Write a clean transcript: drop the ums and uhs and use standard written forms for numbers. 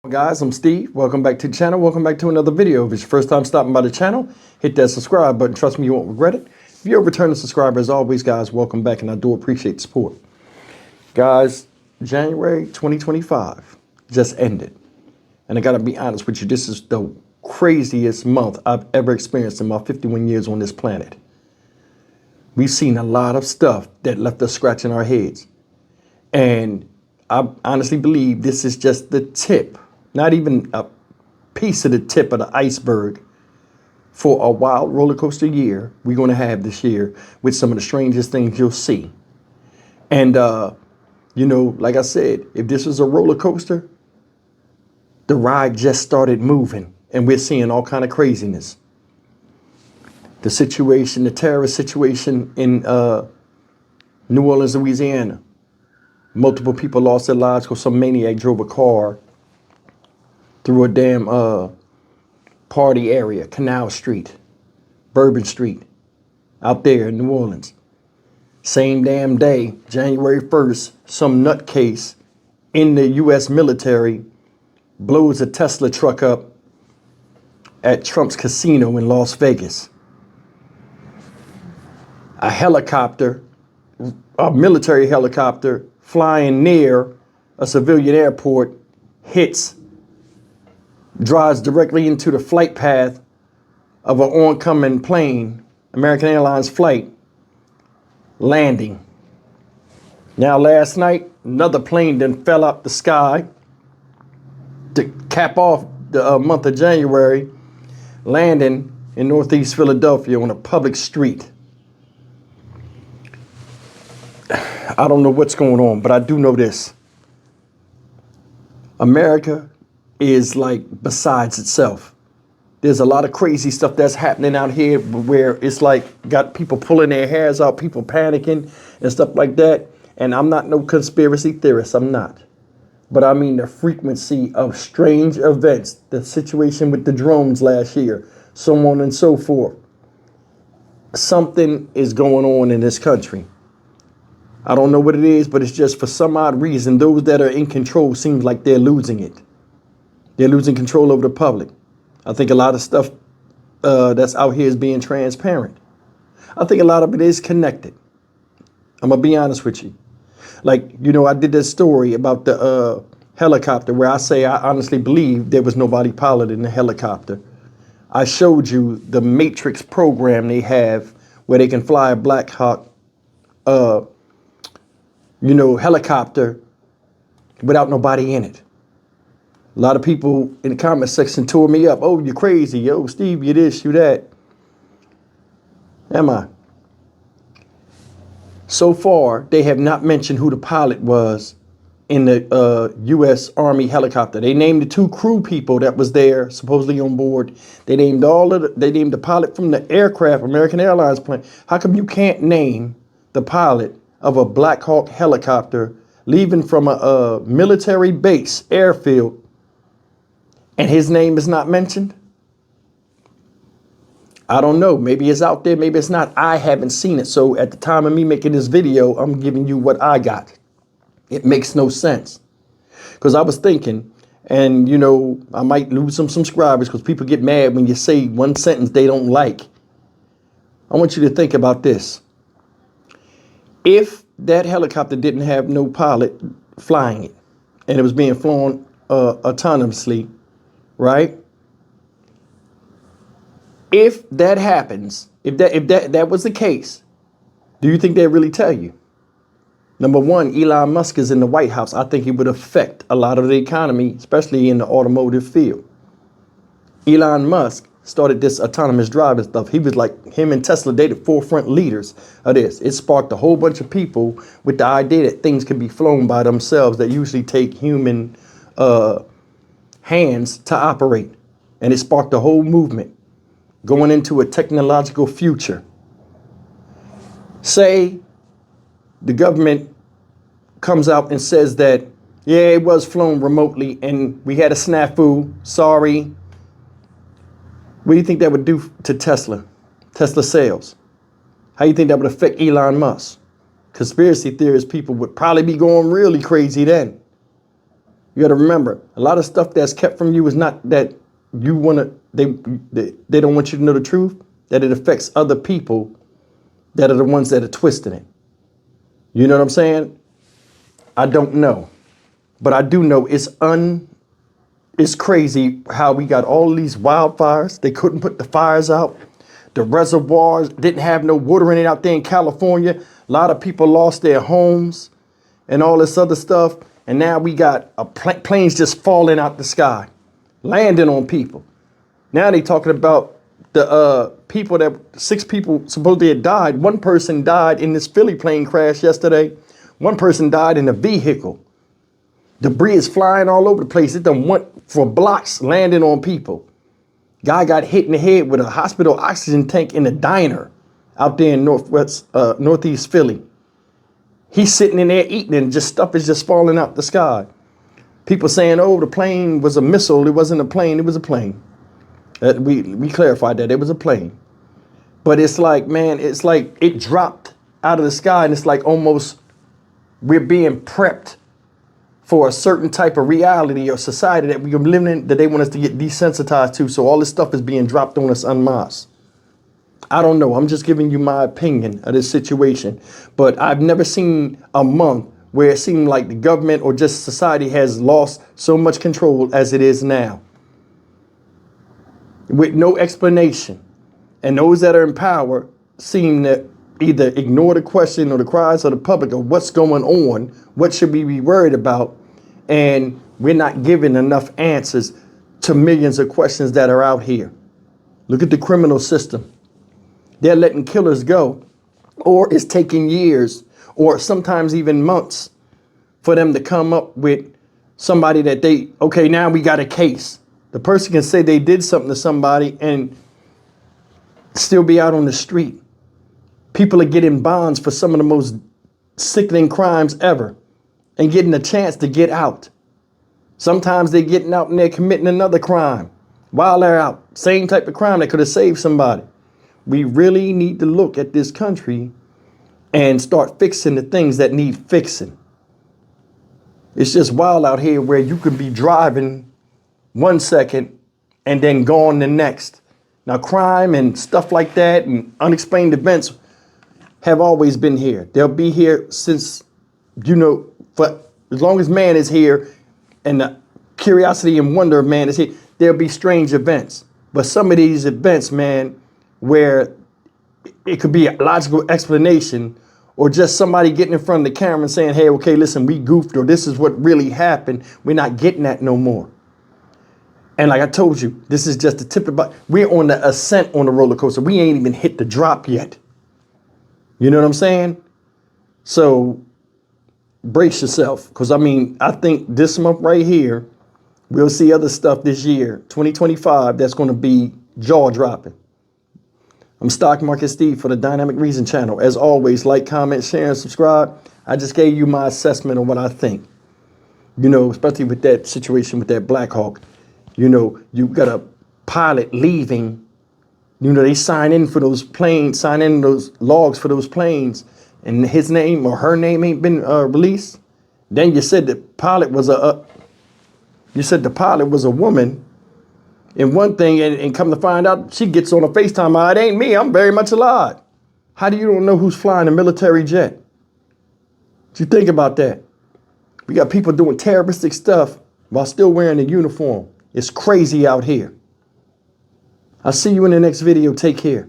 Guys, I'm Steve. Welcome back to the channel. Welcome back to another video. If it's your first time stopping by the channel, hit that subscribe button. Trust me, you won't regret it. If you're a returning subscriber, as always, guys, welcome back, and I do appreciate the support. Guys, January 2025 just ended, and I gotta be honest with you, this is the craziest month I've ever experienced in my 51 years on this planet. We've seen a lot of stuff that left us scratching our heads, and I honestly believe this is just the tip. Not even a piece of the tip of the iceberg for a wild roller coaster year we're going to have this year with some of the strangest things you'll see. And, like I said, if this was a roller coaster, the ride just started moving and we're seeing all kind of craziness. The situation, the terrorist situation in New Orleans, Louisiana. Multiple people lost their lives because some maniac drove a car through a damn party area, Canal Street, Bourbon Street, out there in New Orleans. Same damn day, January 1st, some nutcase in the U.S. military blows a Tesla truck up at Trump's casino in Las Vegas. A helicopter, a military helicopter, flying near a civilian airport, drives directly into the flight path of an oncoming plane, American Airlines flight, landing. Now last night, another plane then fell out the sky to cap off the month of January, landing in Northeast Philadelphia on a public street. I don't know what's going on, but I do know this. America is like besides itself. There's a lot of crazy stuff that's happening out here where it's like got people pulling their hairs out, people panicking and stuff like that. And I'm not no conspiracy theorist, I'm not. But I mean the frequency of strange events, the situation with the drones last year, so on and so forth. Something is going on in this country. I don't know what it is, but it's just for some odd reason, those that are in control seems like they're losing it. They're losing control over the public. I think a lot of stuff that's out here is being transparent. I think a lot of it is connected. I'm going to be honest with you. Like, I did this story about the helicopter where I say I honestly believe there was nobody piloting the helicopter. I showed you the Matrix program they have where they can fly a Black Hawk helicopter without nobody in it. A lot of people in the comment section tore me up. Oh, you're crazy. Yo, Steve, you this, you that. Am I? So far, they have not mentioned who the pilot was in the U.S. Army helicopter. They named the two crew people that was there, supposedly on board. They named the pilot from the aircraft, American Airlines plane. How come you can't name the pilot of a Black Hawk helicopter leaving from a military base, airfield, and his name is not mentioned? I don't know. Maybe it's out there. Maybe it's not. I haven't seen it. So at the time of me making this video, I'm giving you what I got. It makes no sense. Because I was thinking, and I might lose some subscribers because people get mad when you say one sentence they don't like. I want you to think about this. If that helicopter didn't have no pilot flying it, and it was being flown autonomously, right? If that happens, if that was the case, do you think they'd really tell you? Number one, Elon Musk is in the White House. I think it would affect a lot of the economy, especially in the automotive field. Elon Musk started this autonomous driving stuff. He was like, him and Tesla, they the forefront leaders of this. It sparked a whole bunch of people with the idea that things can be flown by themselves that usually take human hands to operate. And it sparked a whole movement going into a technological future. Say the government comes out and says that, yeah, it was flown remotely and we had a snafu, sorry. What do you think that would do to Tesla sales? How do you think that would affect Elon Musk? Conspiracy theorist people would probably be going really crazy then. You got to remember, a lot of stuff that's kept from you is not that you want to, they don't want you to know the truth, that it affects other people that are the ones that are twisting it. You know what I'm saying? I don't know. But I do know it's crazy how we got all these wildfires. They couldn't put the fires out. The reservoirs didn't have no water in it out there in California. A lot of people lost their homes and all this other stuff. And now we got planes just falling out the sky, landing on people. Now they talking about the people that 6 people supposedly had died. One person died in this Philly plane crash yesterday. One person died in a vehicle. Debris is flying all over the place. It done went for blocks landing on people. Guy got hit in the head with a hospital oxygen tank in a diner out there in northeast Philly. He's sitting in there eating and just stuff is just falling out the sky. People saying, oh, the plane was a missile. It wasn't a plane. It was a plane. We clarified that it was a plane. But it's like, man, it's like it dropped out of the sky and it's like almost we're being prepped for a certain type of reality or society that we're living in that they want us to get desensitized to. So all this stuff is being dropped on us en masse. I don't know. I'm just giving you my opinion of this situation. But I've never seen a month where it seemed like the government or just society has lost so much control as it is now. With no explanation. And those that are in power seem to either ignore the question or the cries of the public of what's going on, what should we be worried about, and we're not giving enough answers to millions of questions that are out here. Look at the criminal system. They're letting killers go, or it's taking years or sometimes even months for them to come up with somebody that okay, now we got a case. The person can say they did something to somebody and still be out on the street. People are getting bonds for some of the most sickening crimes ever and getting a chance to get out. Sometimes they're getting out and they're committing another crime while they're out. Same type of crime that could have saved somebody. We really need to look at this country and start fixing the things that need fixing. It's just wild out here where you could be driving 1 second and then gone the next. Now, crime and stuff like that and unexplained events have always been here. They'll be here since, for as long as man is here and the curiosity and wonder of man is here, there'll be strange events. But some of these events, man, where it could be a logical explanation or just somebody getting in front of the camera and saying, hey, okay, listen, we goofed or this is what really happened. We're not getting that no more. And like I told you, this is just the tip of the, we're on the ascent on the roller coaster. We ain't even hit the drop yet. You know what I'm saying? So brace yourself. Because, I think this month right here, we'll see other stuff this year, 2025, that's going to be jaw-dropping. I'm Stock Market Steve for the Dynamic Reason channel. As always, like, comment, share, and subscribe. I just gave you my assessment on what I think. Especially with that situation with that Black Hawk. You got a pilot leaving. They sign in for those planes, sign in those logs for those planes, and his name or her name ain't been released. Then you said the pilot was a woman. And one thing, and come to find out, she gets on a FaceTime. It ain't me. I'm very much alive. How do you don't know who's flying a military jet? What you think about that? We got people doing terroristic stuff while still wearing a uniform. It's crazy out here. I'll see you in the next video. Take care.